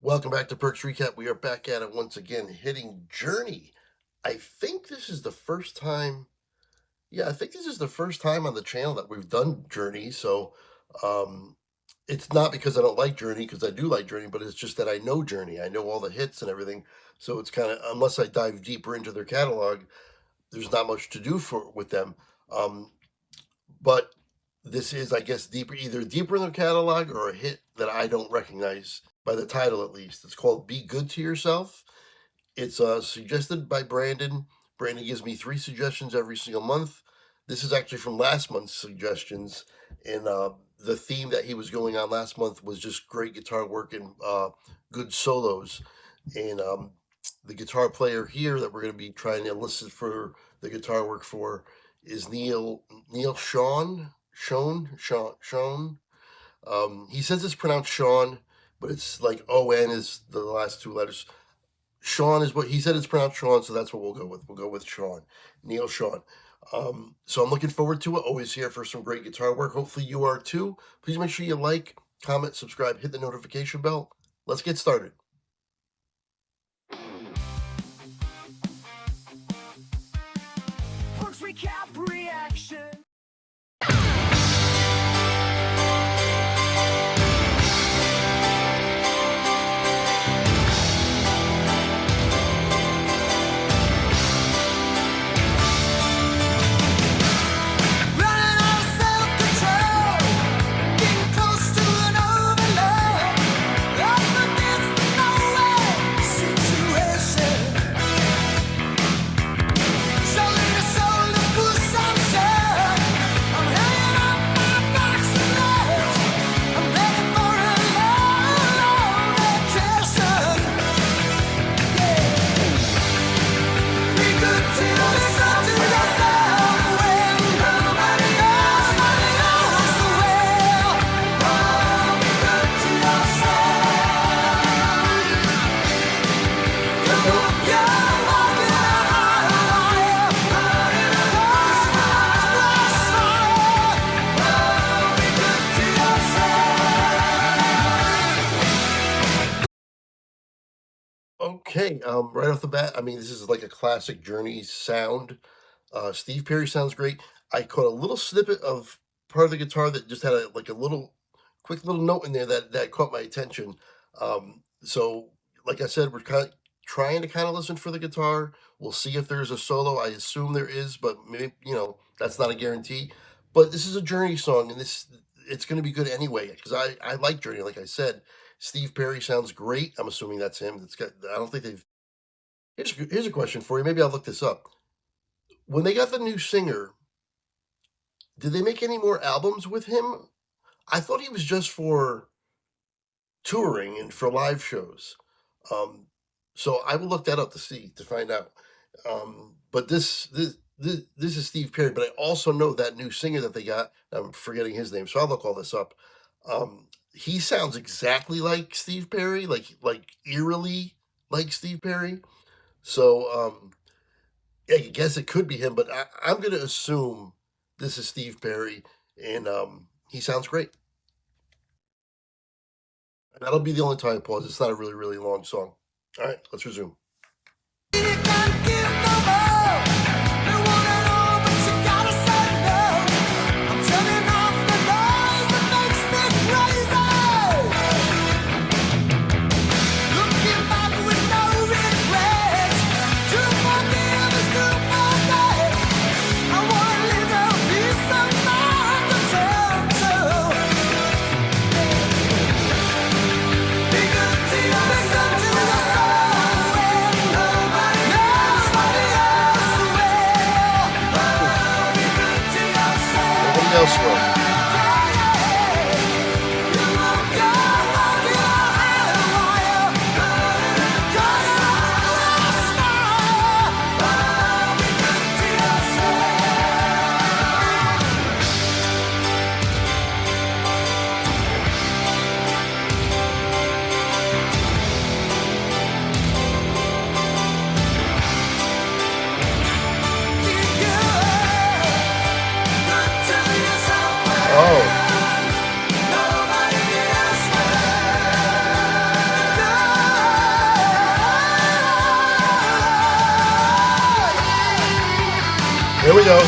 Welcome back to Perks Recap. We are back at it once again, hitting Journey. I think this is the first time. Yeah, I think this is the first time on the channel that we've done Journey. So it's not because I don't like Journey, because I do like Journey, but it's just that I know Journey. I know all the hits and everything. So it's kind of, unless I dive deeper into their catalog, there's not much to do with them. But this is, I guess, either deeper in their catalog or a hit that I don't recognize by the title, at least. It's called Be Good to Yourself. It's suggested by Brandon. Brandon gives me 3 suggestions every single month. This is actually from last month's suggestions. And the theme that he was going on last month was just great guitar work and good solos. And the guitar player here that we're going to be trying to elicit for the guitar work for is Neil Sean. He says it's pronounced Sean, but it's like O-N is the last 2 letters. Sean is what he said, it's pronounced Sean, so that's what we'll go with. We'll go with Sean, Neil Sean. So I'm looking forward to it. Always here for some great guitar work. Hopefully you are too. Please make sure you like, comment, subscribe, hit the notification bell. Let's get started. Perks Recap reaction. Okay, right off the bat, I mean, this is like a classic Journey sound. Steve Perry sounds great. I caught a little snippet of part of the guitar that just had a quick little note in there that caught my attention. So, like I said, we're trying to listen for the guitar. We'll see if there's a solo. I assume there is, but maybe, that's not a guarantee. But this is a Journey song, and it's going to be good anyway, because I like Journey, like I said. Steve Perry sounds great. I'm assuming that's him. I don't think they've. Here's a question for you. Maybe I'll look this up. When they got the new singer, did they make any more albums with him? I thought he was just for touring and for live shows. So I will look that up to find out. But this is Steve Perry. But I also know that new singer that they got. I'm forgetting his name, so I'll look all this up. He sounds exactly like Steve Perry, like eerily like Steve Perry. So I guess it could be him, but I'm going to assume this is Steve Perry, and he sounds great. And that'll be the only time I pause. It's not a really, really long song. All right, let's resume. go.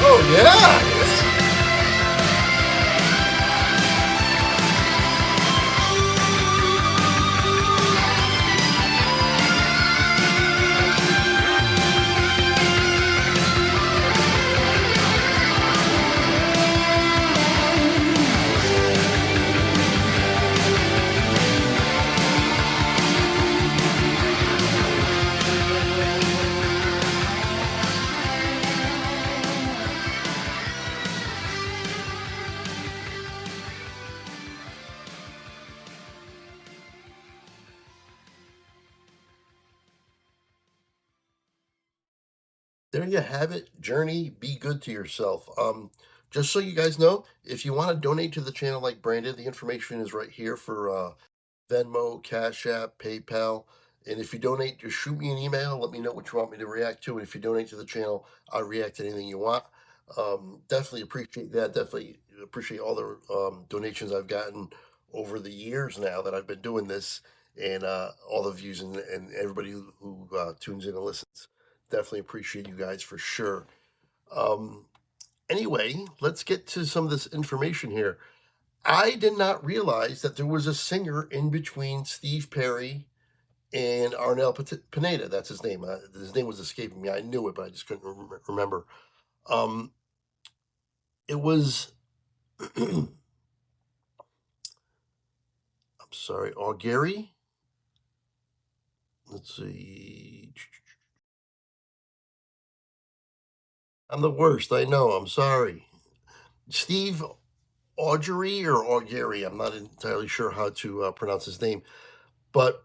Oh yeah. There you have it. Journey, be good to yourself. Just so you guys know, if you want to donate to the channel like Brandon, the information is right here for Venmo, Cash App, PayPal. And if you donate, just shoot me an email. Let me know what you want me to react to. And if you donate to the channel, I'll react to anything you want. Definitely appreciate that. Definitely appreciate all the donations I've gotten over the years now that I've been doing this, and all the views and everybody who tunes in and listens. Definitely appreciate you guys for sure. Um, anyway, let's get to some of this information here. I did not realize that there was a singer in between Steve Perry and Pineda. That's his name. His name was escaping me. I knew it, but I just couldn't remember. Um, it was, I'm sorry, Augeri. Let's see. I'm the worst. I know. I'm sorry. Steve Augery or Augeri. I'm not entirely sure how to pronounce his name, but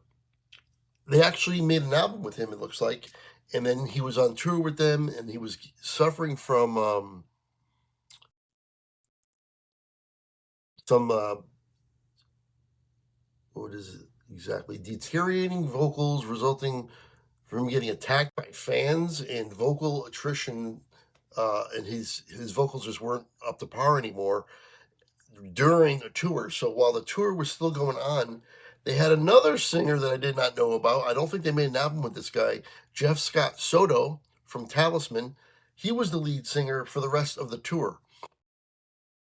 they actually made an album with him, it looks like. And then he was on tour with them, and he was suffering from some what is it exactly? Deteriorating vocals resulting from getting attacked by fans and vocal attrition. And his vocals just weren't up to par anymore during a tour. So while the tour was still going on, they had another singer that I did not know about. I don't think they made an album with this guy, Jeff Scott Soto from Talisman. He was the lead singer for the rest of the tour,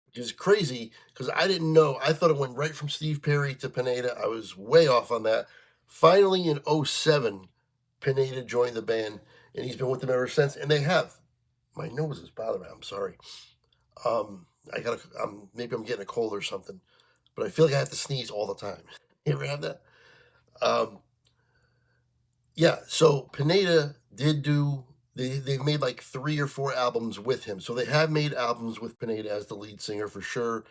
which is crazy because I didn't know. I thought it went right from Steve Perry to Pineda. I was way off on that. Finally, in '07, Pineda joined the band, and he's been with them ever since. And they have. My nose is bothering me. I'm sorry. I got. Maybe I'm getting a cold or something, but I feel like I have to sneeze all the time. You ever have that? Um, yeah. So Pineda did do. They've made like 3 or 4 albums with him. So they have made albums with Pineda as the lead singer for sure.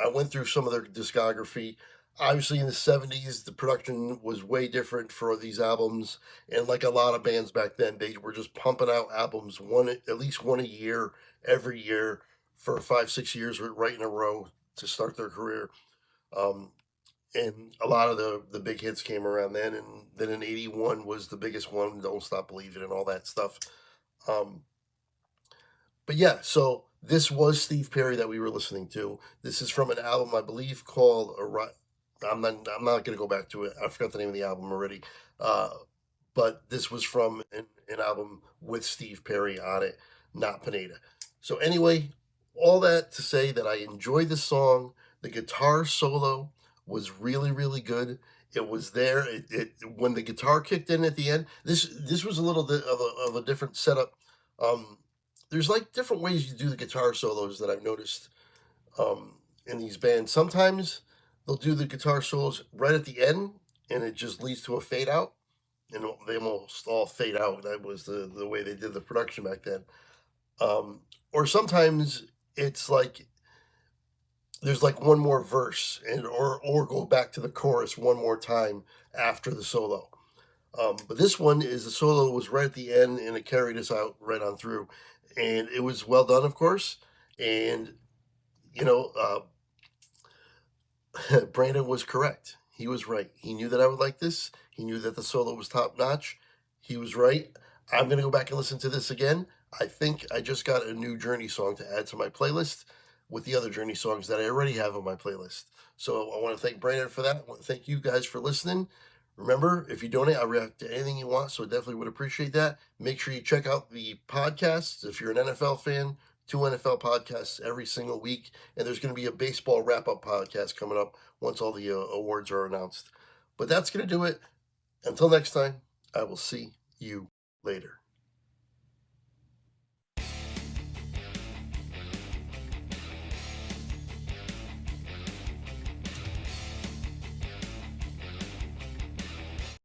I went through some of their discography. Obviously, in the '70s, the production was way different for these albums, and like a lot of bands back then, they were just pumping out albums at least one a year, every year for 5, 6 years right in a row to start their career. Um, and a lot of the big hits came around then, and then in '81 was the biggest one, "Don't Stop Believing" and all that stuff. Um, but yeah, so this was Steve Perry that we were listening to. This is from an album I believe called I'm not going to go back to it. I forgot the name of the album already. Uh, but this was from an album with Steve Perry on it, not Pineda. So anyway, all that to say that I enjoyed the song. The guitar solo was really really good. It was there. When the guitar kicked in at the end. This was a little bit of a different setup. Um, there's like different ways you do the guitar solos that I've noticed in these bands. Sometimes they'll do the guitar solos right at the end, and it just leads to a fade out, and they almost all fade out. That was the way they did the production back then. Or sometimes it's like there's like one more verse and or go back to the chorus one more time after the solo. But this one is the solo was right at the end and it carried us out right on through, and it was well done, of course. And you know, Brandon was correct. He was right. He knew that I would like this. He knew that the solo was top notch. He was right. I'm gonna go back and listen to this again. I think I just got a new Journey song to add to my playlist with the other Journey songs that I already have on my playlist. So I want to thank Brandon for that. I want to thank you guys for listening. Remember, if you donate, I'll react to anything you want. So I definitely would appreciate that. Make sure you check out the podcasts. If you're an NFL fan, 2 NFL podcasts every single week. And there's going to be a baseball wrap up podcast coming up once all the awards are announced. But that's going to do it. Until next time, I will see you later.